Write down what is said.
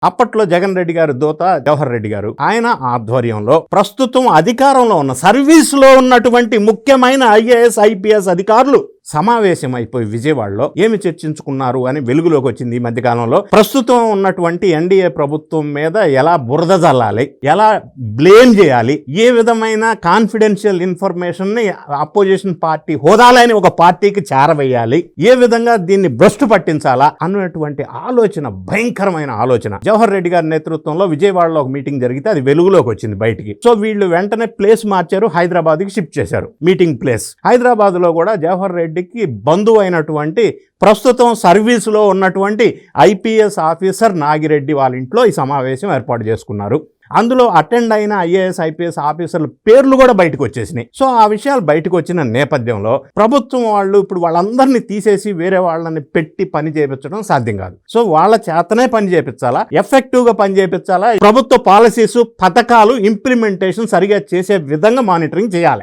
అప్పట్లో జగన్ రెడ్డి గారు దూత జవహర్ రెడ్డి గారు ఆయన ఆధ్వర్యంలో ప్రస్తుతం అధికారంలో ఉన్న సర్వీసులో ఉన్నటువంటి ముఖ్యమైన ఐఏఎస్ ఐపీఎస్ అధికారులు సమావేశం అయిపోయి విజయవాడలో ఏమి చర్చించుకున్నారు అని వెలుగులోకి వచ్చింది ఈ మధ్యకాలంలో. ప్రస్తుతం ఉన్నటువంటి ఎన్డీఏ ప్రభుత్వం మీద ఎలా బురద జల్లాలి, ఎలా బ్లేమ్ చేయాలి, ఏ విధమైన కాన్ఫిడెన్షియల్ ఇన్ఫర్మేషన్ ని అపోజిషన్ పార్టీ హోదాలని ఒక పార్టీకి చేరవేయాలి, ఏ విధంగా దీన్ని భ్రష్టు పట్టించాలా అన్నటువంటి ఆలోచన, భయంకరమైన ఆలోచన. జవహర్ రెడ్డి గారి నేతృత్వంలో విజయవాడలో ఒక మీటింగ్ జరిగితే అది వెలుగులోకి వచ్చింది బయటికి. సో వీళ్ళు వెంటనే ప్లేస్ మార్చారు, హైదరాబాద్కి షిఫ్ట్ చేశారు మీటింగ్ ప్లేస్. హైదరాబాద్ లో కూడా జవహర్ రెడ్డికి బంధువు అయినటువంటి ప్రస్తుతం సర్వీసులో ఉన్నటువంటి ఐపీఎస్ ఆఫీసర్ నాగిరెడ్డి వాళ్ళ ఇంట్లో ఈ సమావేశం ఏర్పాటు చేసుకున్నారు. అందులో అటెండ్ అయిన ఐఏఎస్ ఐపీఎస్ ఆఫీసర్ల పేర్లు కూడా బయటకు వచ్చేసినాయి. సో ఆ విషయాలు బయటకు వచ్చిన నేపథ్యంలో ప్రభుత్వం వాళ్ళు ఇప్పుడు వాళ్ళందరినీ తీసేసి వేరే వాళ్ళని పెట్టి పని చేయించడం సాధ్యం కాదు. సో వాళ్ళ చేతనే పని చేయించాలా, ఎఫెక్టివ్ గా పని చేయించాలా, ప్రభుత్వ పాలసీస్ పథకాలు ఇంప్లిమెంటేషన్ సరిగా చేసే విధంగా మానిటరింగ్ చేయాలి.